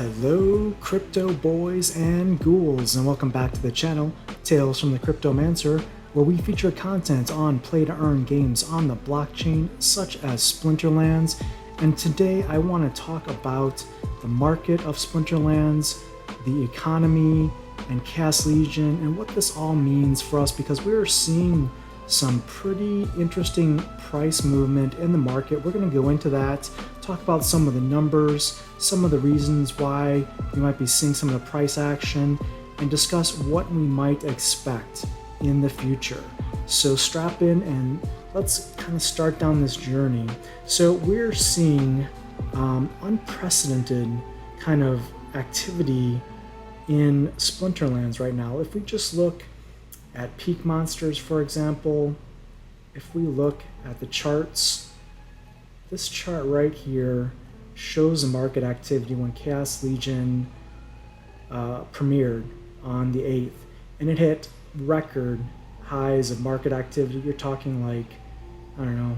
Hello crypto boys and ghouls, and welcome back to the channel Tales from the Cryptomancer, where we feature content on play to earn games on the blockchain such as Splinterlands. And today I want to talk about the market of Splinterlands, the economy, and Chaos Legion, and what this all means for us, because we're seeing some pretty interesting price movement in the market. We're going to go into that, talk about some of the numbers, some of the reasons why we might be seeing some of the price action, and discuss what we might expect in the future. So strap in and let's kind of start down this journey. So we're seeing unprecedented kind of activity in Splinterlands right now. If we just look at peak monsters, for example, if we look at the charts, this chart right here shows the market activity when Chaos Legion premiered on the 8th, and it hit record highs of market activity. You're talking like, I don't know,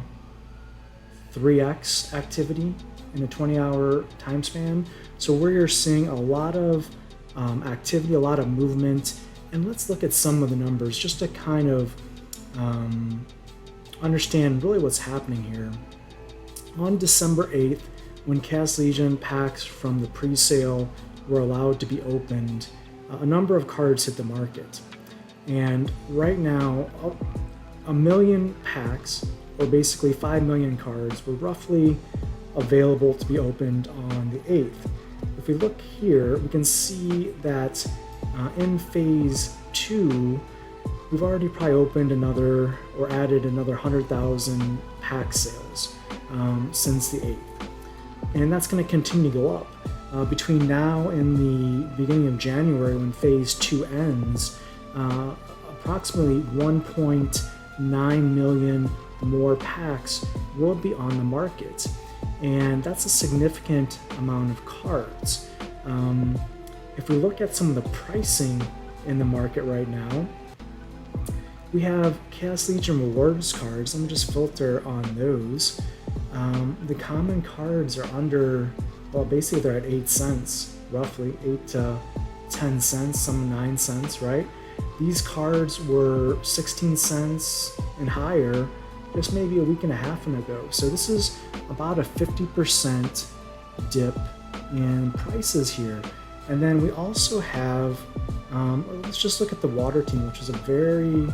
3x activity in a 20-hour time span. So we're seeing a lot of activity, a lot of movement. And let's look at some of the numbers just to kind of understand really what's happening here. On December 8th, when Chaos Legion packs from the pre-sale were allowed to be opened, a number of cards hit the market. And right now, 1 million packs, or basically 5 million cards, were roughly available to be opened on the 8th. If we look here, we can see that in phase 2, we've already probably opened another or added another 100,000 pack sales since the 8th. And that's going to continue to go up. Between now and the beginning of January, when phase 2 ends, approximately 1.9 million more packs will be on the market. And that's a significant amount of cards. If we look at some of the pricing in the market right now, we have Chaos Legion rewards cards. Let me just filter on those. The common cards are under, well, basically they're at 8 cents, roughly 8 to 10 cents, some 9 cents, right? These cards were 16 cents and higher just maybe a week and a half ago. So this is about a 50% dip in prices here. And then we also have, let's just look at the water team, which is a very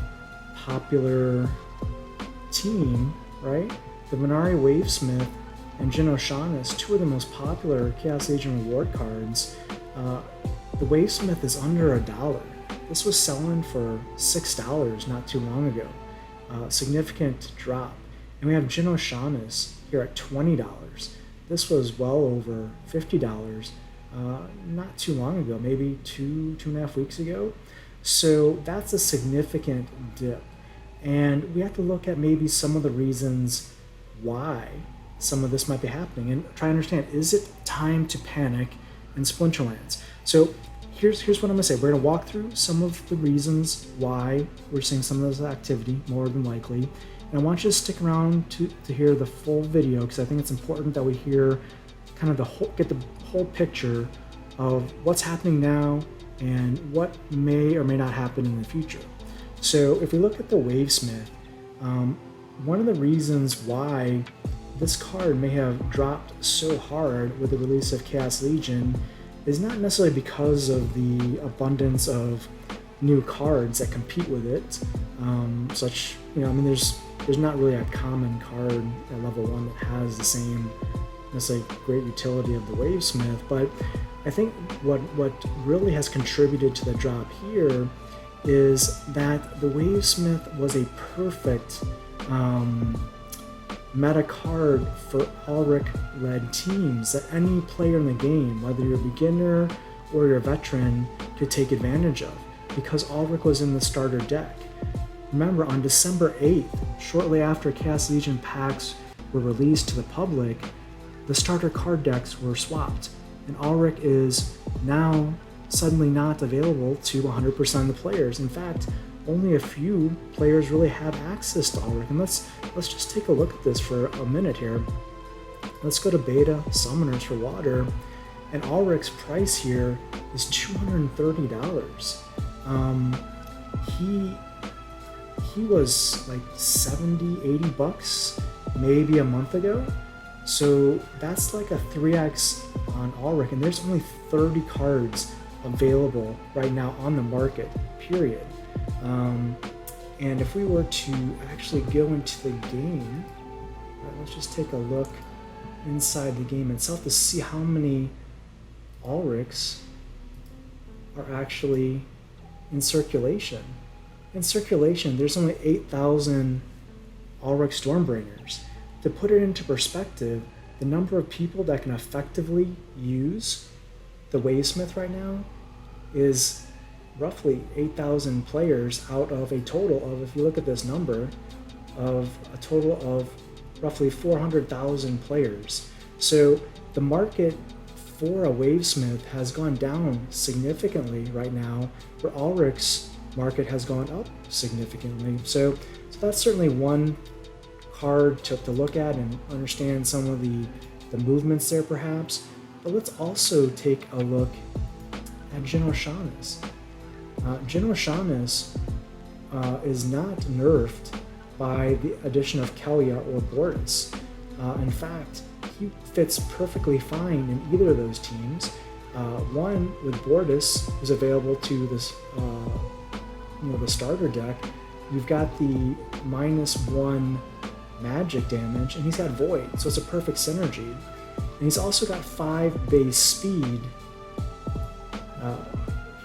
popular team, right? The Venari Wavesmith and Jin O'Shaughnessy, two of the most popular Chaos Legion reward cards. The Wavesmith is under $1. This was selling for $6 not too long ago. Significant drop. And we have Jin O'Shaughnessy here at $20. This was well over $50 not too long ago, maybe two and a half weeks ago. So that's a significant dip. And we have to look at maybe some of the reasons why some of this might be happening and try to understand, is it time to panic in Splinterlands? So here's what I'm going to say. We're going to walk through some of the reasons why we're seeing some of this activity, more than likely. And I want you to stick around to hear the full video, because I think it's important that we hear kind of get the whole picture of what's happening now and what may or may not happen in the future. So if we look at the Wavesmith, one of the reasons why this card may have dropped so hard with the release of Chaos Legion is not necessarily because of the abundance of new cards that compete with it. There's not really a common card at level 1 that has the same necessarily great utility of the Wavesmith, but I think what really has contributed to the drop here is that the Wavesmith was a perfect meta card for Ulrich-led teams that any player in the game, whether you're a beginner or you're a veteran, could take advantage of, because Ulrich was in the starter deck. Remember, on December 8th, shortly after Chaos Legion packs were released to the public, the starter card decks were swapped, and Ulrich is now suddenly not available to 100% of the players. In fact, only a few players really have access to Ulrich. And let's just take a look at this for a minute here. Let's go to beta summoners for water, And Ulrich's price here is $230. He was like 70, 80 bucks maybe a month ago. So that's like a 3x on Ulrich, and there's only 30 cards available right now on the market, period. And if we were to actually go into the game, right, let's just take a look inside the game itself to see how many Ulrichs are actually in circulation. In circulation, there's only 8,000 Ulrich Stormbringers. To put it into perspective, the number of people that can effectively use the Wavesmith right now is roughly 8,000 players out of a total of, if you look at this number, of a total of roughly 400,000 players. So the market for a Wavesmith has gone down significantly right now, where Ulrich's market has gone up significantly. So that's certainly one card to look at and understand some of the movements there perhaps. But let's also take a look at Jin Orshanis. Jin Orshanis is not nerfed by the addition of Kelia or Bortis. In fact, he fits perfectly fine in either of those teams. One with Bortis is available to this, the starter deck. You've got the -1 magic damage, and he's got Void, so it's a perfect synergy. And he's also got 5 base speed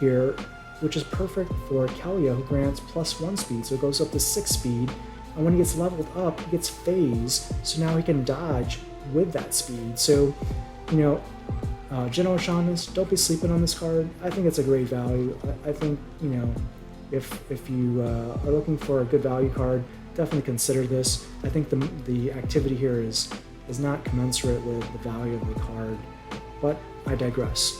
here, which is perfect for Kelia, who grants +1 speed, so it goes up to 6 speed. And when he gets leveled up, he gets phase, so now he can dodge with that speed. So, Jin Orshanis, don't be sleeping on this card. I think it's a great value. I think, if you are looking for a good value card, definitely consider this. I think the activity here is not commensurate with the value of the card, but I digress.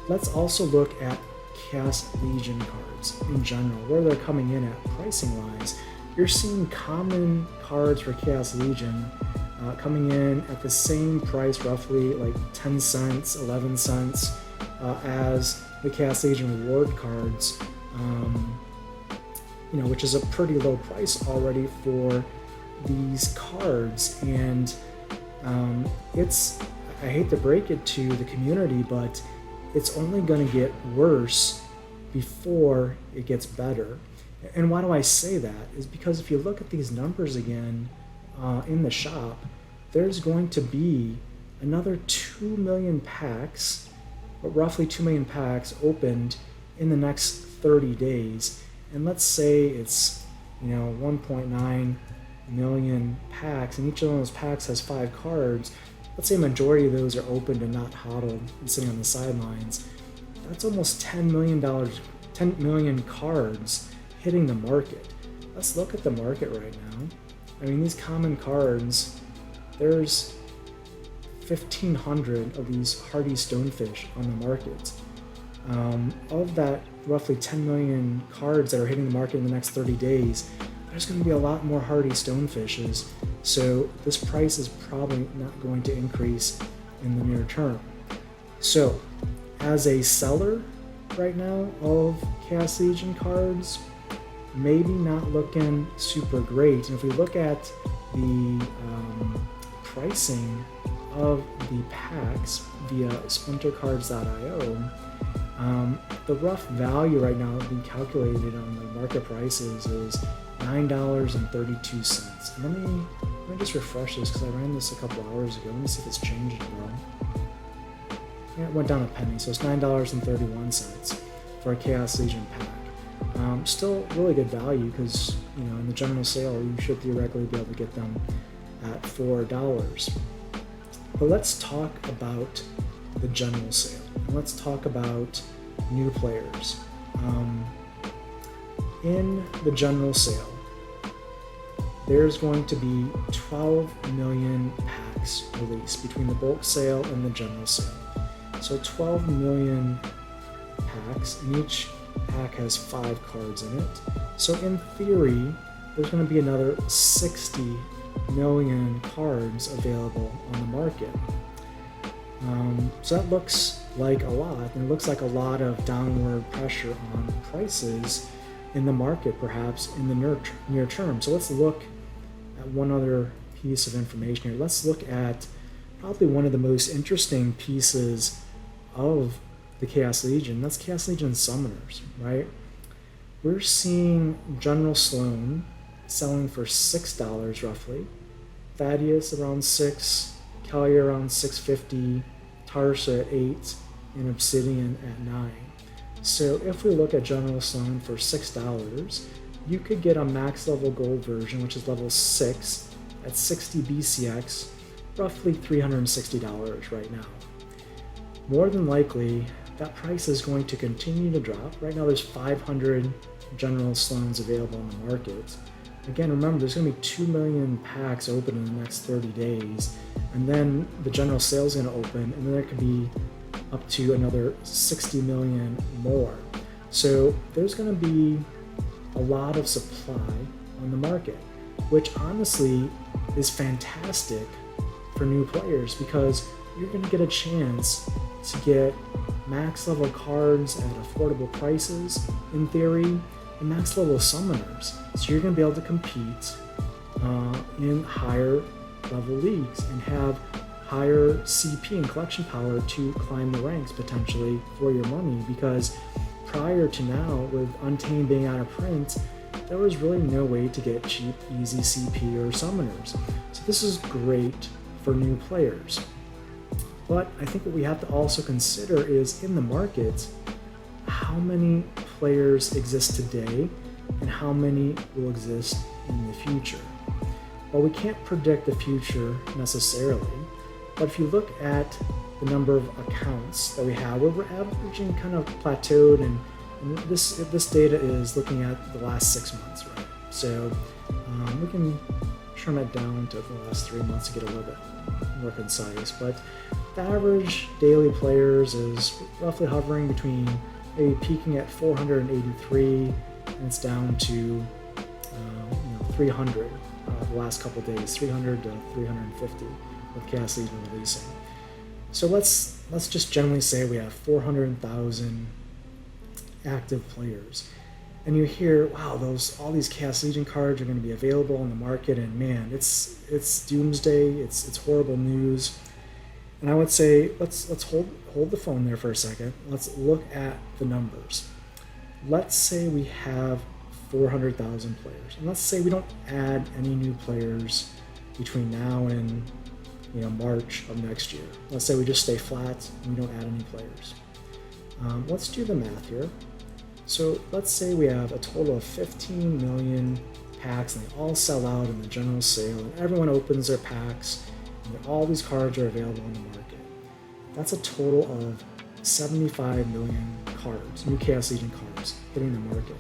Let's also look at Chaos Legion cards in general, where they're coming in at pricing wise. You're seeing common cards for Chaos Legion coming in at the same price, roughly like 10 cents, 11 cents, as the Chaos Legion reward cards, which is a pretty low price already for these cards. And I hate to break it to the community, but it's only going to get worse before it gets better. And why do I say that? Is because if you look at these numbers again in the shop, there's going to be another 2 million packs, or roughly 2 million packs opened in the next 30 days. And let's say it's 1.9 million packs, and each of those packs has 5 cards. Let's say a majority of those are opened and not hodled and sitting on the sidelines. That's almost $10 million cards hitting the market. Let's look at the market right now. I mean, these common cards, there's 1,500 of these hardy stonefish on the market. Of that roughly 10 million cards that are hitting the market in the next 30 days, there's going to be a lot more hardy stonefishes, so this price is probably not going to increase in the near term. So, as a seller right now of Chaos Legion cards, maybe not looking super great. And if we look at the pricing of the packs via splintercards.io, the rough value right now being calculated on the market prices is $9.32. And let me just refresh this, because I ran this a couple hours ago. Let me see if it's changed at all. Yeah, it went down a penny, so it's $9.31 for a Chaos Legion pack. Still really good value, because in the general sale you should theoretically be able to get them at $4. But let's talk about the general sale. And let's talk about new players. In the general sale, there's going to be 12 million packs released between the bulk sale and the general sale. So 12 million packs, and each pack has 5 cards in it. So in theory, there's going to be another 60 million cards available on the market. So that looks like a lot, and it looks like a lot of downward pressure on prices in the market, perhaps in the near term. So let's look at one other piece of information here. Let's look at probably one of the most interesting pieces of the Chaos Legion. That's Chaos Legion Summoners, right? We're seeing General Sloan selling for $6 roughly, Thaddeus around $6, Kelly around $6.50, Tarsa at $8, and Obsidian at $9. So if we look at General Sloan for $6, you could get a max level gold version, which is level 6, at 60 BCX, roughly $360 right now. More than likely, that price is going to continue to drop. Right now there's 500 General Sloans available in the market. Again, remember, there's going to be 2 million packs open in the next 30 days, and then the general sale is going to open, and then there could be up to another 60 million more. So there's going to be a lot of supply on the market, which honestly is fantastic for new players because you're going to get a chance to get max level cards at affordable prices, in theory, and max level summoners. So you're going to be able to compete in higher level leagues and have higher CP and collection power to climb the ranks potentially for your money, because prior to now, with Untamed being out of print, there was really no way to get cheap, easy CP or summoners. So this is great for new players. But I think what we have to also consider is, in the market, how many players exist today and how many will exist in the future. Well, we can't predict the future necessarily, but if you look at the number of accounts that we have, we're averaging kind of plateaued, and this data is looking at the last 6 months, right? So we can trim it down to the last 3 months to get a little bit more concise, but the average daily players is roughly hovering between maybe peaking at 483, and it's down to 300 the last couple of days, 300 to 350 with Chaos Legion releasing. So let's just generally say we have 400,000 active players, and you hear, wow, all these Chaos Legion cards are going to be available in the market, and man, it's doomsday, it's horrible news. And I would say let's hold the phone there for a second. Let's look at the numbers. Let's say we have 400,000 players, and let's say we don't add any new players between now and March of next year. Let's say we just stay flat and we don't add any players. Let's do the math here. So let's say we have a total of 15 million packs, and they all sell out in the general sale, and everyone opens their packs, and all these cards are available on the market. That's a total of 75 million cards, new Chaos Legion cards, hitting the market.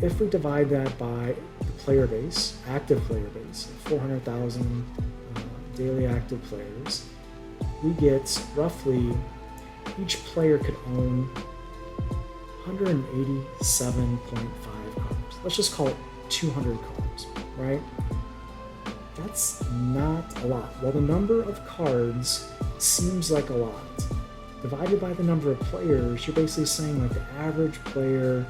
If we divide that by the player base, active player base, 400,000 daily active players, we get roughly, each player could own 187.5 cards. Let's just call it 200 cards, right? That's not a lot. While the number of cards seems like a lot, divided by the number of players, you're basically saying like the average player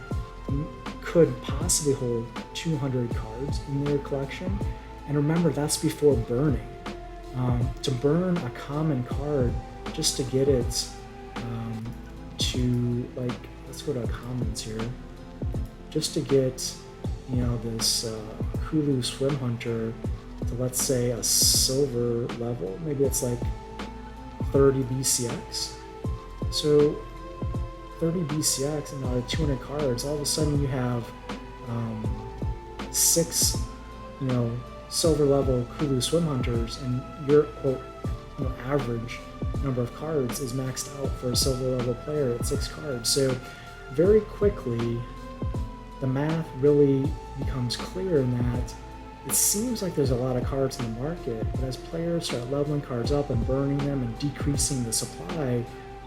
could possibly hold 200 cards in their collection. And remember, that's before burning. To burn a common card, just to get it to, like, let's go to commons here, just to get this Kulu Swim Hunter to, let's say, a silver level, maybe it's like 30 BCX. So 30 BCX and out of 200 cards, all of a sudden you have 6 silver level Kulu Swim Hunters, and your quote average number of cards is maxed out for a silver level player at 6 cards. So very quickly the math really becomes clear in that it seems like there's a lot of cards in the market, but as players start leveling cards up and burning them and decreasing the supply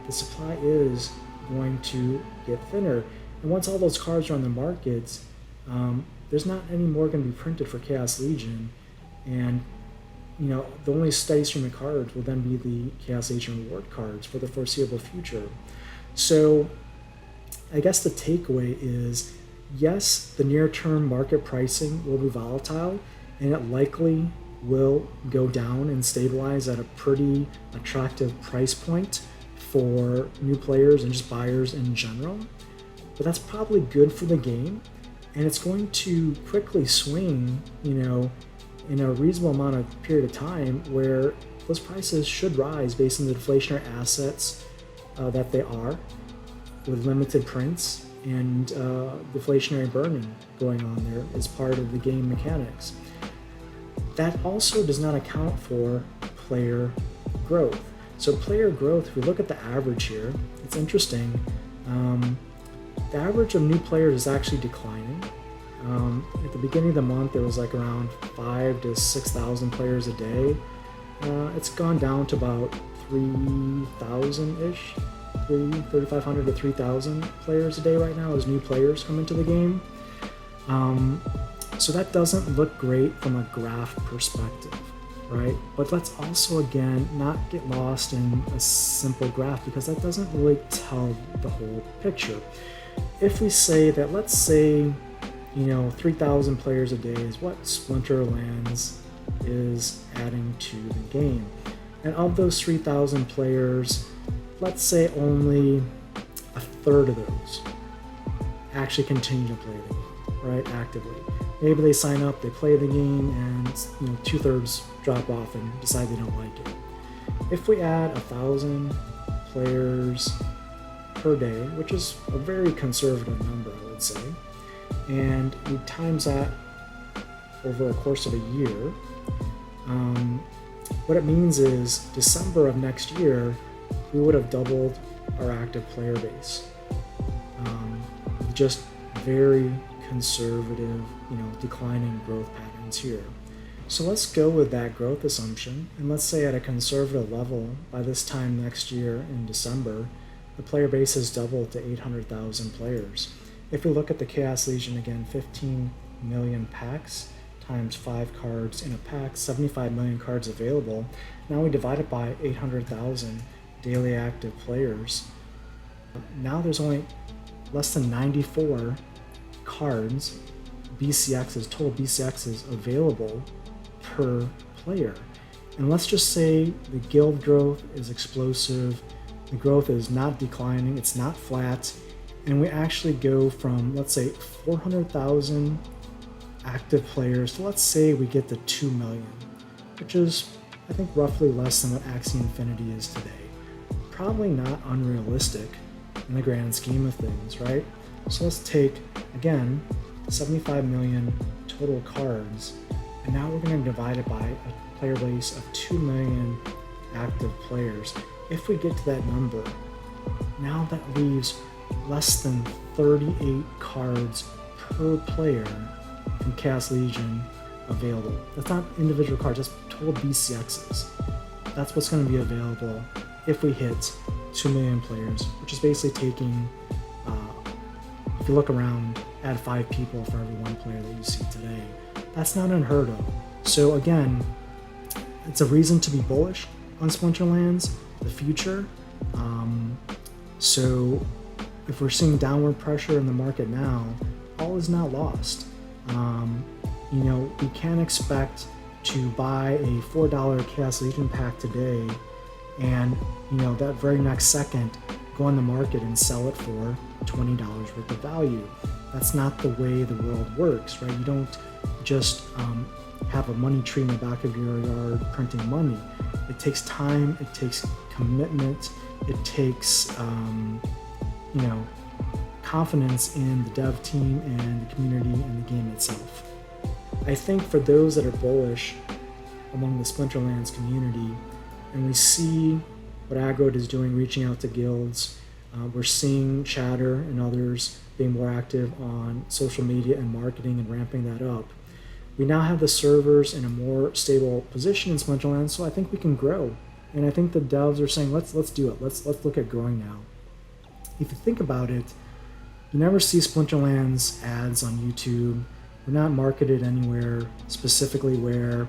is going to get thinner. And once all those cards are on the market, there's not any more going to be printed for Chaos Legion, and the only steady stream of cards will then be the Chaos Legion reward cards for the foreseeable future. So I guess the takeaway is, yes, the near-term market pricing will be volatile, and it likely will go down and stabilize at a pretty attractive price point for new players and just buyers in general. But that's probably good for the game, and it's going to quickly swing, in a reasonable amount of period of time where those prices should rise based on the deflationary assets that they are, with limited prints and deflationary burning going on there as part of the game mechanics. That also does not account for player growth. So player growth, if we look at the average here, it's interesting. The average of new players is actually declining. At the beginning of the month, there was like around 5,000 to 6,000 players a day. It's gone down to about 3,000-ish, 3,500 to 3,000 players a day right now as new players come into the game. So that doesn't look great from a graph perspective, right? But let's also, again, not get lost in a simple graph, because that doesn't really tell the whole picture. If we say that, let's say, 3,000 players a day is what Splinterlands is adding to the game. And of those 3,000 players, let's say only a third of those actually continue to play the game, right, actively. Maybe they sign up, they play the game, and 2/3 drop off and decide they don't like it. If we add 1,000 players per day, which is a very conservative number, I would say, and we times that over a course of a year, what it means is December of next year, we would have doubled our active player base. Just very conservative, declining growth patterns here. So let's go with that growth assumption, and let's say at a conservative level, by this time next year in December, the player base has doubled to 800,000 players. If we look at the Chaos Legion again, 15 million packs times 5 cards in a pack, 75 million cards available. Now we divide it by 800,000 daily active players. Now there's only less than 94 cards, total BCXs available per player. And let's just say the guild growth is explosive, the growth is not declining, it's not flat, and we actually go from, let's say, 400,000 active players to, let's say, we get to 2 million, which is, I think, roughly less than what Axie Infinity is today. Probably not unrealistic in the grand scheme of things, right? So let's take, again, 75 million total cards, and now we're going to divide it by a player base of 2 million active players. If we get to that number, now that leaves less than 38 cards per player from Chaos Legion available. That's not individual cards, that's total BCXs. That's what's going to be available if we hit 2 million players, which is basically taking, if you look around, add 5 people for every 1 player that you see today. That's not unheard of. So again, it's a reason to be bullish on Splinterlands, the future. So if we're seeing downward pressure in the market now, all is not lost. We can expect to buy a $4 Chaos Legion pack today, and that very next second go on the market and sell it for $20 worth of value. That's not the way the world works, right? You don't just have a money tree in the back of your yard printing money. It takes time, it takes commitment, it takes confidence in the dev team and the community and the game itself. I think for those that are bullish among the Splinterlands community, and we see what Aggroed is doing, reaching out to guilds, we're seeing Chatter and others being more active on social media and marketing and ramping that up. We now have the servers in a more stable position in Splinterlands, so I think we can grow. And I think the devs are saying, let's do it. Let's look at growing now. If you think about it, you never see Splinterlands ads on YouTube. We're not marketed anywhere specifically where,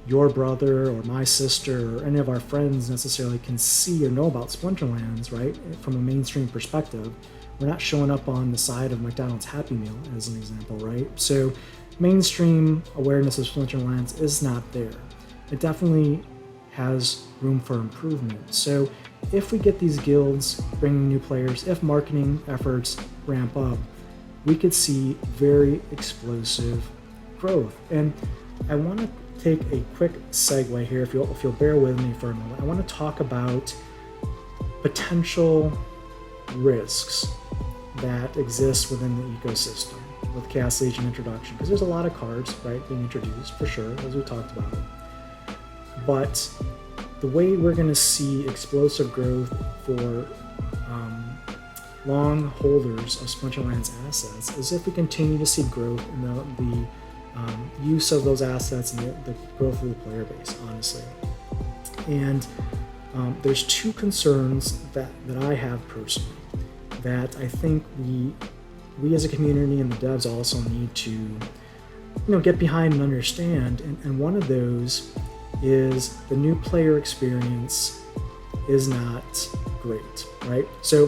your brother or my sister or any of our friends necessarily can see or know about Splinterlands, right? From a mainstream perspective. We're not showing up on the side of McDonald's Happy Meal, as an example, right? So mainstream awareness of Splinterlands is not there. It definitely has room for improvement. So if we get these guilds bringing new players, if marketing efforts ramp up, we could see very explosive growth. And I want to take a quick segue here, if you'll bear with me for a moment. I want to talk about potential risks that exist within the ecosystem with Chaos Legion introduction, because there's a lot of cards, right, being introduced for sure, as we talked about. But the way we're going to see explosive growth for long holders of Splinterlands assets is if we continue to see growth in the use of those assets and the growth of the player base, honestly. And there's two concerns that I have personally that I think we as a community and the devs also need to get behind and understand. And one of those is the new player experience is not great, right? So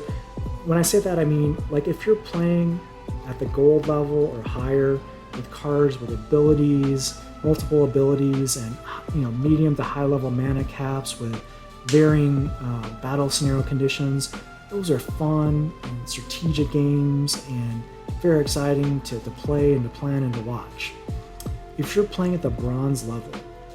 when I say that, I mean, like, if you're playing at the gold level or higher with cards with abilities, multiple abilities, and medium to high level mana caps with varying battle scenario conditions, those are fun and strategic games and very exciting to play and to plan and to watch. If you're playing at the bronze level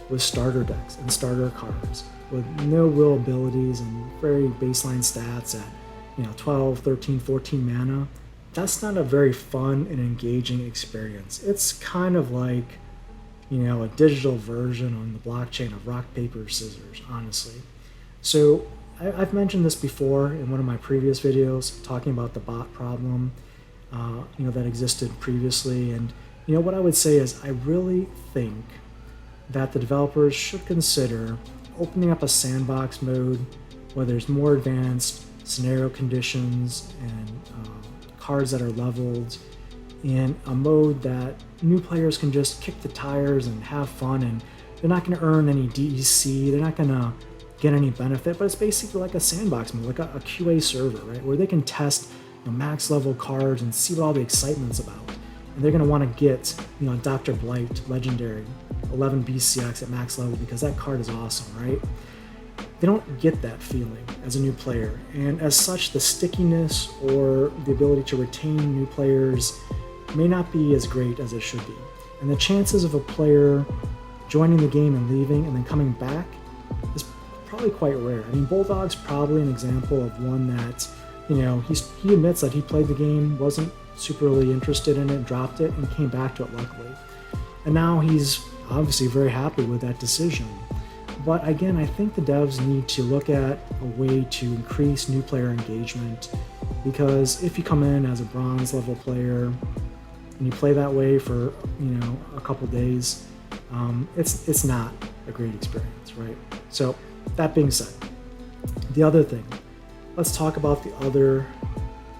with starter decks and starter cards with no real abilities and very baseline stats at 12, 13, 14 mana, that's not a very fun and engaging experience. It's kind of like a digital version on the blockchain of rock, paper, scissors, honestly. So I've mentioned this before in one of my previous videos, talking about the bot problem that existed previously. And what I would say is, I really think that the developers should consider opening up a sandbox mode where there's more advanced scenario conditions and cards that are leveled, in a mode that new players can just kick the tires and have fun, and they're not going to earn any DEC, they're not going to get any benefit, but it's basically like a sandbox mode, like a QA server, right, where they can test max level cards and see what all the excitement's about. And they're going to want to get Dr. Blight legendary 11 BCX at max level because that card is awesome, right? They don't get that feeling as a new player, and as such, the stickiness or the ability to retain new players may not be as great as it should be. And the chances of a player joining the game and leaving and then coming back is probably quite rare. I mean, Bulldog's probably an example of one that, he admits that he played the game, wasn't super really interested in it, dropped it, and came back to it luckily. And now he's obviously very happy with that decision. But again, I think the devs need to look at a way to increase new player engagement, because if you come in as a bronze level player and you play that way for a couple days, it's not a great experience, right? So that being said, the other thing, let's talk about the other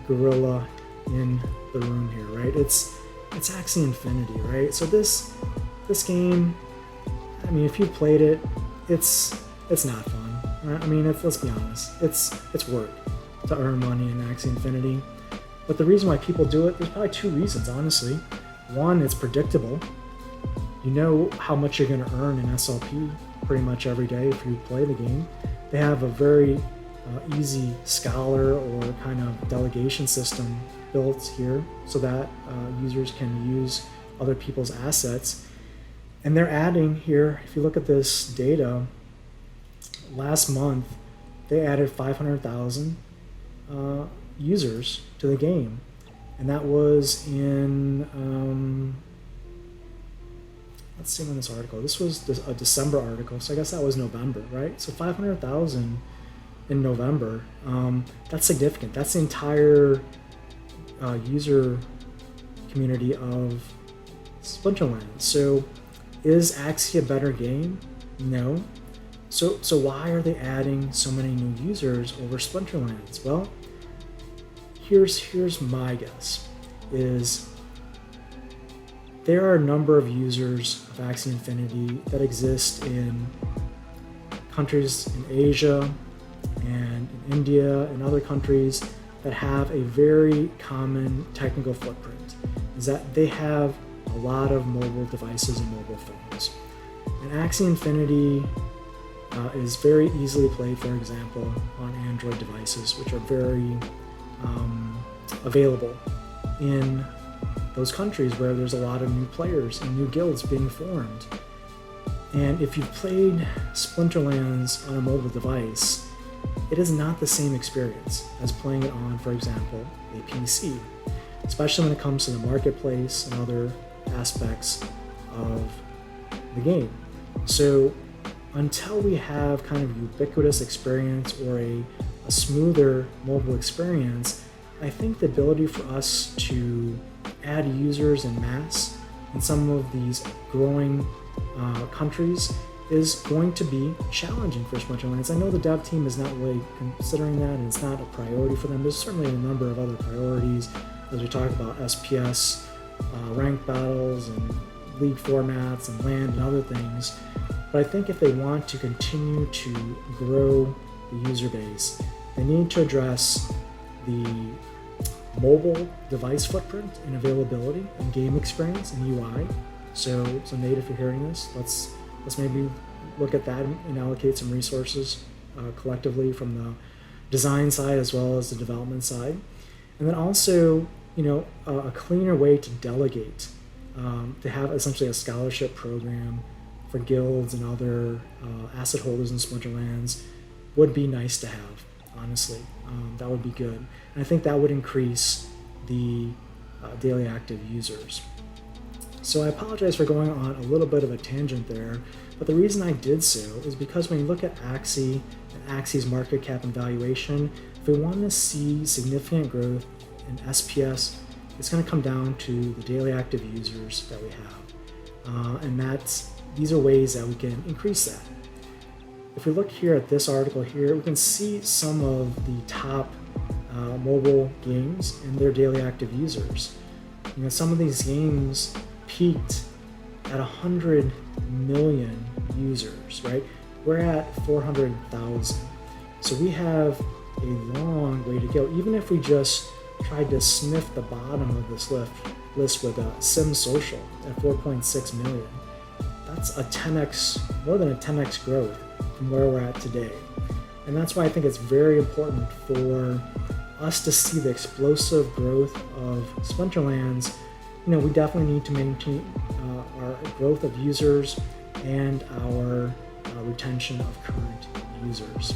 gorilla in the room here, right? It's Axie Infinity, right? So this game, I mean, if you played it, it's not fun, right? I mean, let's be honest, it's work to earn money in Axie Infinity. But the reason why people do it, there's probably two reasons, honestly. One, it's predictable. You know how much you're going to earn in SLP pretty much every day if you play the game. They have a very easy scholar or kind of delegation system built here so that users can use other people's assets. And they're adding here, if you look at this data, last month they added 500,000 users to the game. And that was in, let's see when this article, this was a December article, so I guess that was November, right? So 500,000 in November, that's significant. That's the entire user community of Splinterlands. So is Axie a better game? No. So why are they adding so many new users over Splinterlands? Well, here's my guess, is there are a number of users of Axie Infinity that exist in countries in Asia and in India and other countries that have a very common technical footprint, is that they have a lot of mobile devices and mobile phones. And Axie Infinity is very easily played, for example, on Android devices, which are very available in those countries where there's a lot of new players and new guilds being formed. And if you've played Splinterlands on a mobile device, it is not the same experience as playing it on, for example, a PC, especially when it comes to the marketplace and other aspects of the game. So until we have kind of ubiquitous experience or a smoother mobile experience, I think the ability for us to add users en masse in some of these growing countries is going to be challenging for Splinterlands. I know the dev team is not really considering that, and it's not a priority for them. There's certainly a number of other priorities as we talk about SPS, ranked battles, and league formats, and land, and other things. But I think if they want to continue to grow the user base, they need to address the mobile device footprint and availability and game experience and UI. So Nate, if you're hearing this, let's maybe look at that and allocate some resources collectively from the design side as well as the development side. And then also, a cleaner way to delegate, to have essentially a scholarship program for guilds and other asset holders in Splinterlands would be nice to have, honestly. That would be good. And I think that would increase the daily active users. So I apologize for going on a little bit of a tangent there, but the reason I did so is because when you look at Axie and Axie's market cap and valuation, if we want to see significant growth in SPS, it's going to come down to the daily active users that we have. And these are ways that we can increase that. If we look here at this article here, we can see some of the top mobile games and their daily active users. Some of these games peaked at 100 million users, right? We're at 400,000. So we have a long way to go. Even if we just tried to sniff the bottom of this list with Sim Social at 4.6 million, that's a 10x, more than a 10x growth from where we're at today. And that's why I think it's very important for us to see the explosive growth of Splinterlands. We definitely need to maintain our growth of users and our retention of current users.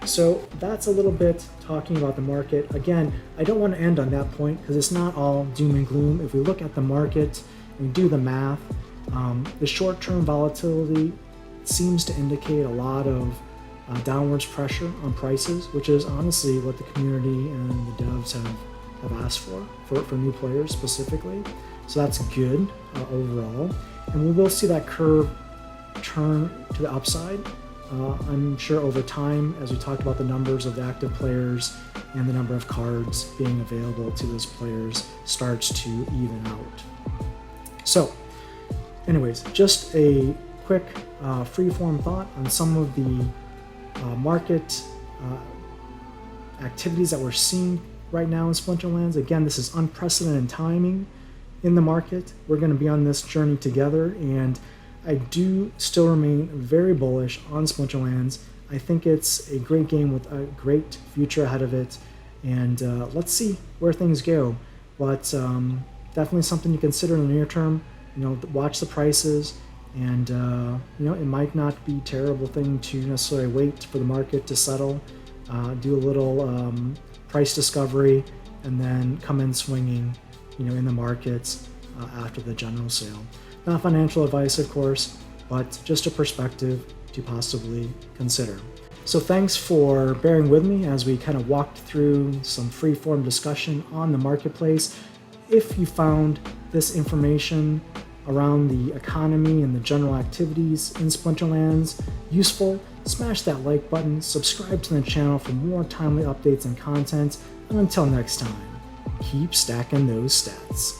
So that's a little bit talking about the market. Again, I don't want to end on that point because it's not all doom and gloom. If we look at the market and we do the math, the short-term volatility seems to indicate a lot of downwards pressure on prices, which is honestly what the community and the devs have asked for new players specifically. So that's good overall. And we will see that curve turn to the upside. I'm sure over time, as we talked about the numbers of the active players and the number of cards being available to those players starts to even out. So anyways, just a quick free-form thought on some of the market activities that we're seeing right now in Splinterlands. Again, this is unprecedented timing in the market. We're going to be on this journey together, and I do still remain very bullish on Splinterlands. I think it's a great game with a great future ahead of it, and let's see where things go. But definitely something to consider in the near term. Watch the prices, and it might not be a terrible thing to necessarily wait for the market to settle, do a little price discovery, and then come in swinging, in the markets after the general sale. Not financial advice, of course, but just a perspective to possibly consider. So thanks for bearing with me as we kind of walked through some free-form discussion on the marketplace. If you found this information around the economy and the general activities in Splinterlands useful, smash that like button, subscribe to the channel for more timely updates and content, and until next time, keep stacking those stats.